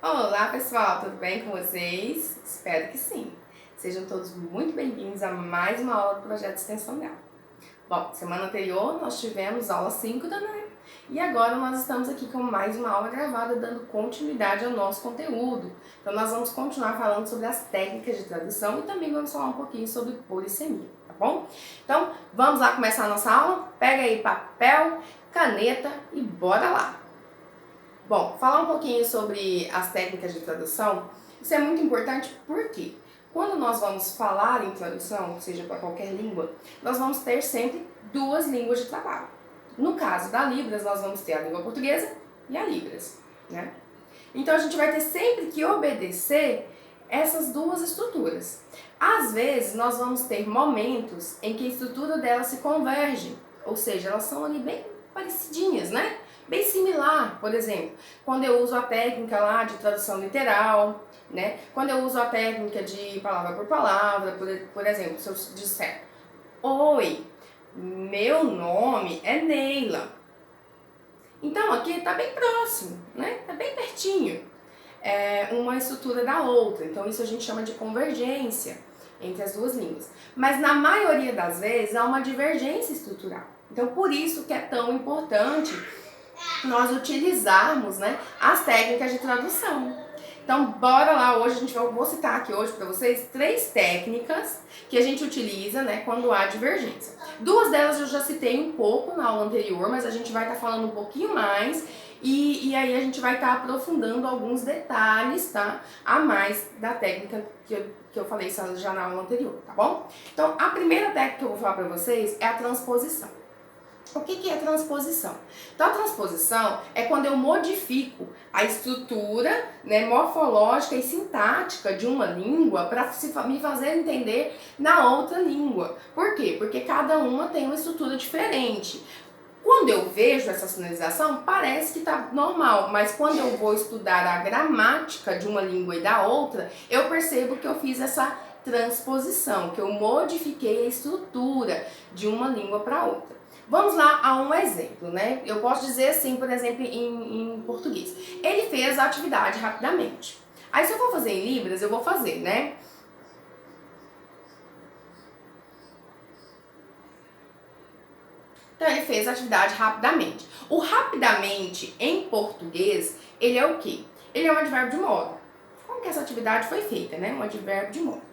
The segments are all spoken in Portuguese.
Olá pessoal, tudo bem com vocês? Espero que sim. Sejam todos muito bem-vindos a mais uma aula do Projeto Extensão Grau. Bom, semana anterior nós tivemos aula 5 da NEM e agora nós estamos aqui com mais uma aula gravada dando continuidade ao nosso conteúdo. Então nós vamos continuar falando sobre as técnicas de tradução e também vamos falar um pouquinho sobre polissemia, tá bom? Então vamos lá começar a nossa aula? Pega aí papel, caneta e bora lá! Bom, falar um pouquinho sobre as técnicas de tradução, isso é muito importante porque quando nós vamos falar em tradução, seja para qualquer língua, nós vamos ter sempre duas línguas de trabalho. No caso da Libras, nós vamos ter a língua portuguesa e a Libras, né? Então a gente vai ter sempre que obedecer essas duas estruturas. Às vezes nós vamos ter momentos em que a estrutura delas se converge, ou seja, elas são ali bem parecidinhas, né? Bem similar, por exemplo, quando eu uso a técnica lá de tradução literal, né? Quando eu uso a técnica de palavra por palavra, por exemplo, se eu disser: Oi, meu nome é Neila. Então aqui está bem próximo, né? Está bem pertinho uma estrutura da outra. Então isso a gente chama de convergência entre as duas línguas. Mas na maioria das vezes há uma divergência estrutural. Então por isso que é tão importante nós utilizarmos, né, as técnicas de tradução. Então, bora lá, hoje vou citar aqui hoje para vocês 3 técnicas que a gente utiliza, né, quando há divergência. 2 delas eu já citei um pouco na aula anterior, mas a gente vai estar falando um pouquinho mais e aí a gente vai estar aprofundando alguns detalhes, tá, a mais da técnica que eu falei já na aula anterior, tá bom? Então, a primeira técnica que eu vou falar para vocês é a transposição. O que é transposição? Então, a transposição é quando eu modifico a estrutura, né, morfológica e sintática de uma língua para me fazer entender na outra língua. Por quê? Porque cada uma tem uma estrutura diferente. Quando eu vejo essa sinalização, parece que está normal, mas quando eu vou estudar a gramática de uma língua e da outra, eu percebo que eu fiz essa transposição, que eu modifiquei a estrutura de uma língua para outra. Vamos lá a um exemplo, né? Eu posso dizer assim, por exemplo, em português. Ele fez a atividade rapidamente. Aí se eu for fazer em Libras, eu vou fazer, né? Então ele fez a atividade rapidamente. O rapidamente em português, ele é o quê? Ele é um advérbio de modo. Como que essa atividade foi feita, né? Um advérbio de modo.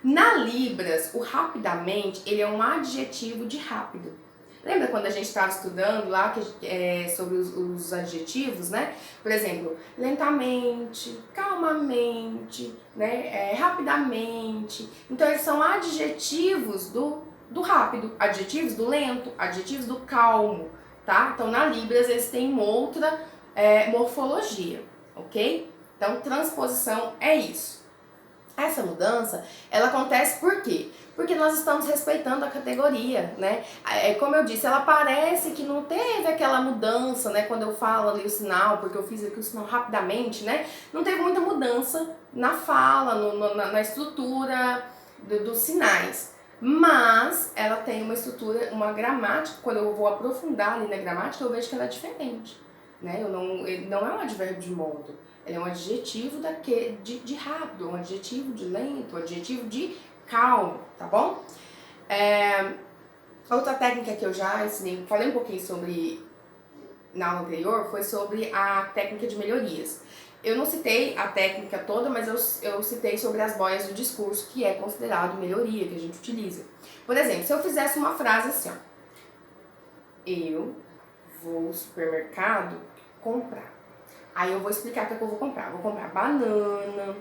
Na Libras, o rapidamente, ele é um adjetivo de rápido. Lembra quando a gente estava estudando lá sobre os adjetivos, né? Por exemplo, lentamente, calmamente, né? Rapidamente. Então, eles são adjetivos do rápido, adjetivos do lento, adjetivos do calmo, tá? Então, na Libras, eles têm uma outra morfologia, ok? Então, transposição é isso. Essa mudança, ela acontece por quê? Porque nós estamos respeitando a categoria, né? Como eu disse, ela parece que não teve aquela mudança, né? Quando eu falo ali o sinal, porque eu fiz aqui o sinal rapidamente, né? Não teve muita mudança na fala, na estrutura dos sinais. Mas ela tem uma estrutura, uma gramática, quando eu vou aprofundar ali na gramática, eu vejo que ela é diferente. Né? Ele não é um advérbio de modo, ele é um adjetivo de rápido, um adjetivo de lento, um adjetivo de calmo, tá bom? Outra técnica que eu já ensinei, falei um pouquinho sobre na aula anterior, foi sobre a técnica de melhorias. Eu não citei a técnica toda, mas eu citei sobre as boias do discurso, que é considerado melhoria, que a gente utiliza. Por exemplo, se eu fizesse uma frase assim, ó, eu vou ao supermercado comprar. Aí eu vou explicar o que eu vou comprar. Vou comprar banana,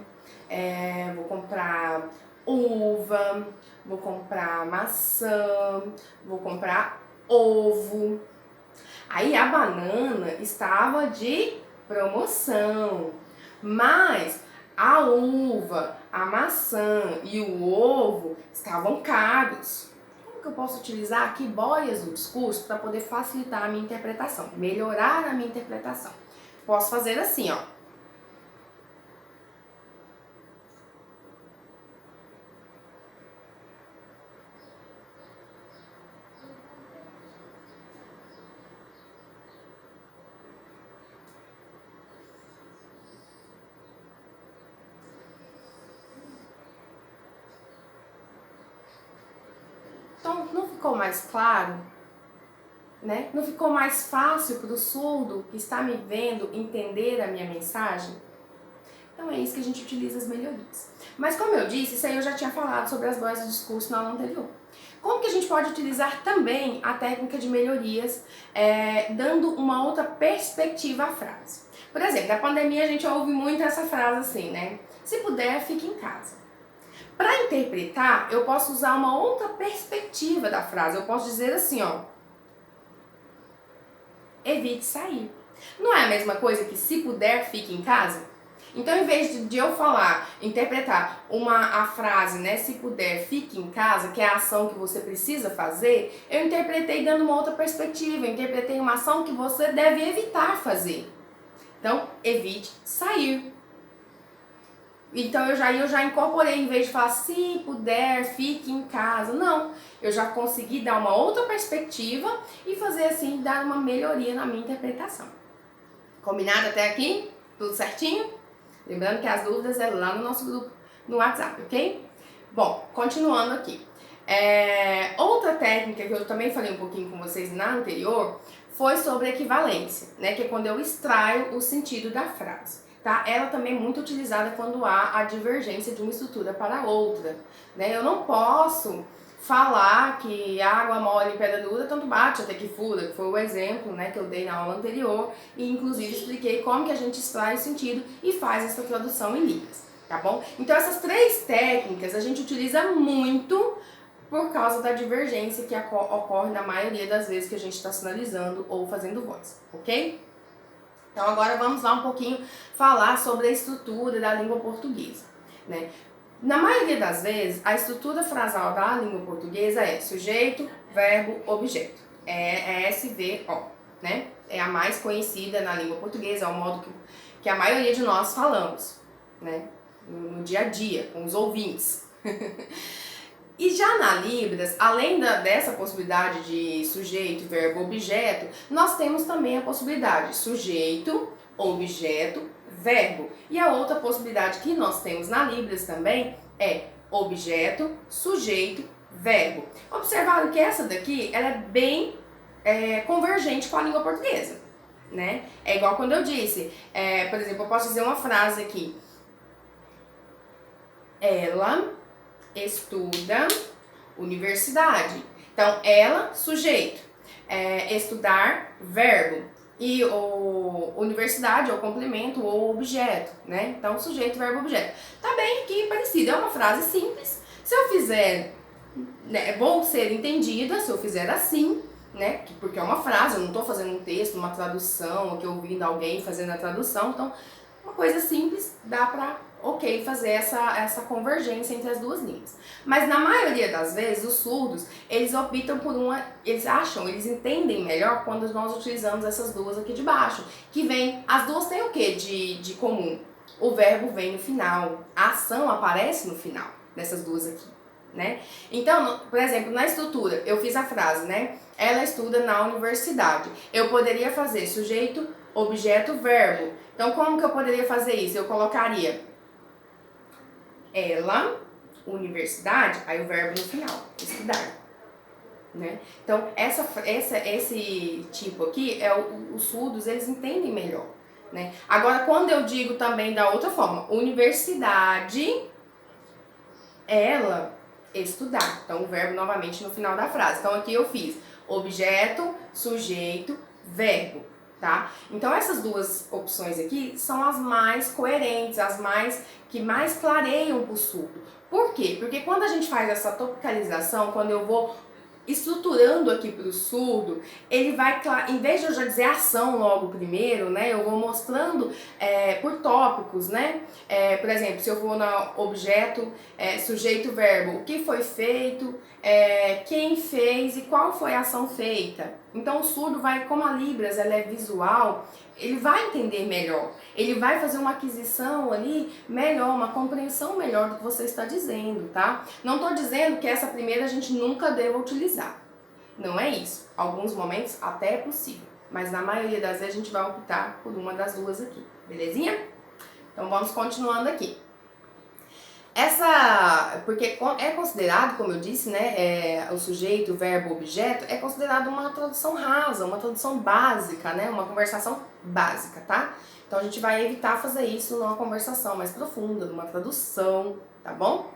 vou comprar uva, vou comprar maçã, vou comprar ovo. Aí a banana estava de promoção, mas a uva, a maçã e o ovo estavam caros. Como que eu posso utilizar aqui boias do discurso para poder facilitar a minha interpretação, melhorar a minha interpretação? Posso fazer assim, ó. Então, não ficou mais claro? Né? Não ficou mais fácil para o surdo que está me vendo entender a minha mensagem? Então é isso que a gente utiliza as melhorias. Mas como eu disse, isso aí eu já tinha falado sobre as vozes de discurso na aula anterior. Como que a gente pode utilizar também a técnica de melhorias, dando uma outra perspectiva à frase? Por exemplo, na pandemia a gente ouve muito essa frase assim, né? Se puder, fique em casa. Para interpretar, eu posso usar uma outra perspectiva da frase. Eu posso dizer assim, ó, evite sair. Não é a mesma coisa que se puder, fique em casa? Então, em vez de eu falar, interpretar a frase, né, se puder, fique em casa, que é a ação que você precisa fazer, eu interpretei dando uma outra perspectiva, eu interpretei uma ação que você deve evitar fazer. Então, evite sair. Então eu já incorporei, em vez de falar se puder, fique em casa. Não, eu já consegui dar uma outra perspectiva e fazer assim, dar uma melhoria na minha interpretação. Combinado até aqui? Tudo certinho? Lembrando que as dúvidas é lá no nosso grupo no WhatsApp, ok? Bom, continuando aqui. Outra técnica que eu também falei um pouquinho com vocês na anterior foi sobre equivalência, né? Que é quando eu extraio o sentido da frase. Tá? Ela também é muito utilizada quando há a divergência de uma estrutura para outra, né? Eu não posso falar que água mole em pedra dura tanto bate até que fura, que foi o exemplo, né, que eu dei na aula anterior e inclusive expliquei como que a gente extrai o sentido e faz essa tradução em libras, tá bom? Então essas três técnicas a gente utiliza muito por causa da divergência que ocorre na maioria das vezes que a gente está sinalizando ou fazendo voz, ok? Então agora vamos lá um pouquinho falar sobre a estrutura da língua portuguesa, né? Na maioria das vezes, a estrutura frasal da língua portuguesa é sujeito, verbo, objeto. É SVO, né? É a mais conhecida na língua portuguesa, é o modo que a maioria de nós falamos, né? No dia a dia, com os ouvintes. E já na Libras, além dessa possibilidade de sujeito, verbo, objeto, nós temos também a possibilidade sujeito, objeto, verbo. E a outra possibilidade que nós temos na Libras também é objeto, sujeito, verbo. Observaram que essa daqui ela é bem convergente com a língua portuguesa, né? É igual quando eu disse, por exemplo, eu posso dizer uma frase aqui. Ela estuda universidade. Então, ela, sujeito. Estudar, verbo. E o universidade, ou complemento, ou objeto, né? Então, sujeito, verbo, objeto. Tá bem aqui parecido. É uma frase simples. Se eu fizer, né, é bom ser entendida, se eu fizer assim, né? Porque é uma frase, eu não tô fazendo um texto, uma tradução, aqui ouvindo alguém fazendo a tradução. Então, uma coisa simples, dá pra, ok, fazer essa convergência entre as duas línguas. Mas na maioria das vezes, os surdos, eles optam por eles entendem melhor quando nós utilizamos essas duas aqui de baixo, que vem, as duas têm o que de comum? O verbo vem no final, a ação aparece no final dessas duas aqui, né? Então, por exemplo, na estrutura, eu fiz a frase, né? Ela estuda na universidade. Eu poderia fazer sujeito, objeto, verbo. Então, como que eu poderia fazer isso? Eu colocaria ela, universidade, aí o verbo no final, estudar, né? Então, esse tipo aqui, os surdos, eles entendem melhor, né? Agora, quando eu digo também da outra forma, universidade, ela, estudar. Então, o verbo novamente no final da frase. Então, aqui eu fiz objeto, sujeito, verbo. Tá? Então essas duas opções aqui são as mais coerentes, que mais clareiam para o surdo. Por quê? Porque quando a gente faz essa topicalização, quando eu vou estruturando aqui para o surdo, ele vai, em vez de eu já dizer ação logo primeiro, né, eu vou mostrando por tópicos, né, por exemplo, se eu vou no objeto, sujeito, verbo, o que foi feito, quem fez e qual foi a ação feita. Então o surdo vai, como a Libras ela é visual, ele vai entender melhor, ele vai fazer uma aquisição ali melhor, uma compreensão melhor do que você está dizendo, tá? Não estou dizendo que essa primeira a gente nunca deva utilizar, não é isso. Alguns momentos até é possível, mas na maioria das vezes a gente vai optar por uma das duas aqui, belezinha? Então vamos continuando aqui. Porque é considerado, como eu disse, né, o sujeito, o verbo, o objeto, é considerado uma tradução rasa, uma tradução básica, né, uma conversação básica, tá? Então a gente vai evitar fazer isso numa conversação mais profunda, numa tradução, tá bom?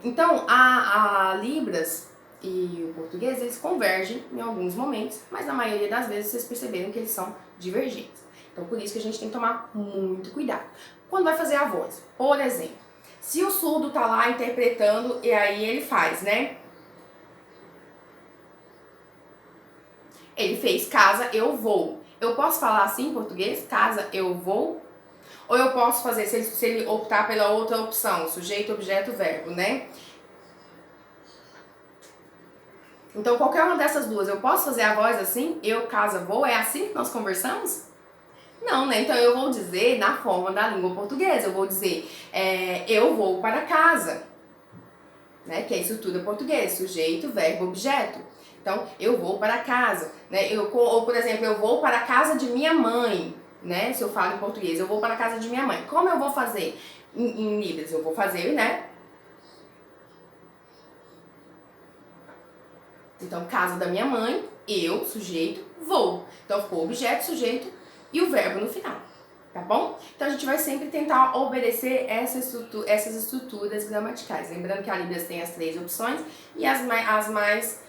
Então, a Libras e o português, eles convergem em alguns momentos, mas na maioria das vezes vocês perceberam que eles são divergentes. Então, por isso que a gente tem que tomar muito cuidado. Quando vai fazer a voz, por exemplo, se o surdo tá lá interpretando e aí ele faz, né? Ele fez casa, eu vou. Eu posso falar assim em português? Casa, eu vou? Ou eu posso fazer, se ele optar pela outra opção, sujeito, objeto, verbo, né? Então, qualquer uma dessas duas, eu posso fazer a voz assim? Eu, casa, vou? É assim que nós conversamos? Não, né? Então, eu vou dizer na forma da língua portuguesa. Eu vou dizer, eu vou para casa, né? Que é isso tudo é português. Sujeito, verbo, objeto. Então, eu vou para casa, né? Ou, por exemplo, eu vou para a casa de minha mãe, né? Se eu falo em português, eu vou para a casa de minha mãe. Como eu vou fazer em Libras? Eu vou fazer, né? Então, casa da minha mãe, eu, sujeito, vou. Então, ficou objeto, sujeito e o verbo no final, tá bom? Então, a gente vai sempre tentar obedecer essas estruturas gramaticais. Lembrando que a Libras tem as 3 opções e as mais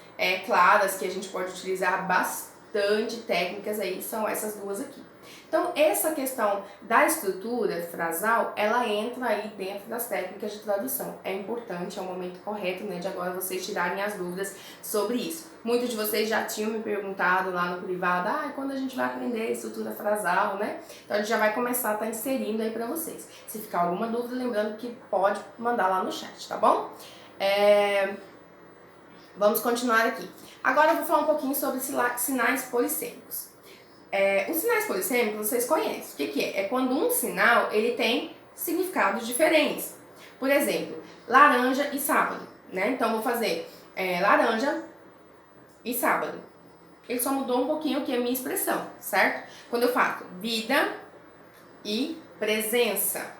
claras, que a gente pode utilizar bastante técnicas aí, são essas duas aqui. Então, essa questão da estrutura frasal, ela entra aí dentro das técnicas de tradução. É importante, é o momento correto, né, de agora vocês tirarem as dúvidas sobre isso. Muitos de vocês já tinham me perguntado lá no privado, quando a gente vai aprender estrutura frasal, né? Então, a gente já vai começar a estar inserindo aí pra vocês. Se ficar alguma dúvida, lembrando que pode mandar lá no chat, tá bom? Vamos continuar aqui. Agora eu vou falar um pouquinho sobre sinais polissêmicos. Os sinais polissêmicos vocês conhecem. O que é? É quando um sinal ele tem significados diferentes. Por exemplo, laranja e sábado, né? Então vou fazer laranja e sábado. Ele só mudou um pouquinho o que é a minha expressão, certo? Quando eu faço vida e presença.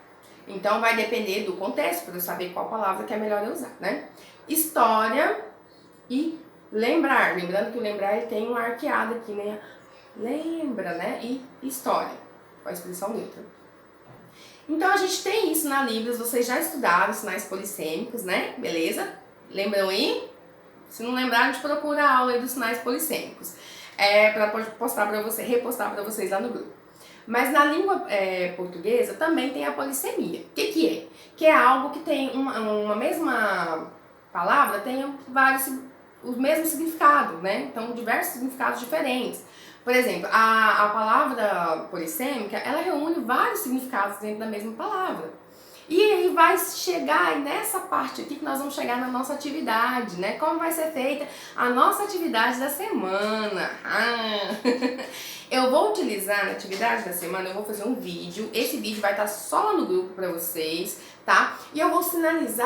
Então vai depender do contexto para eu saber qual palavra que é melhor eu usar, né? História e lembrar. Lembrando que o lembrar ele tem um arqueado aqui, né? Lembra, né? E história, com a expressão neutra. Então, a gente tem isso na Libras, vocês já estudaram sinais polissêmicos, né? Beleza? Lembram aí? Se não lembrar, a gente procura a aula aí dos sinais polissêmicos. Para repostar para vocês lá no grupo. Mas na língua portuguesa também tem a polissemia. O que é? Que é algo que tem uma mesma palavra, tem o mesmo significado, né? Então, diversos significados diferentes. Por exemplo, a palavra polissêmica, ela reúne vários significados dentro da mesma palavra. E aí vai chegar nessa parte aqui que nós vamos chegar na nossa atividade, né? Como vai ser feita a nossa atividade da semana. Eu vou utilizar na atividade da semana, eu vou fazer um vídeo. Esse vídeo vai estar só lá no grupo para vocês, tá? E eu vou sinalizar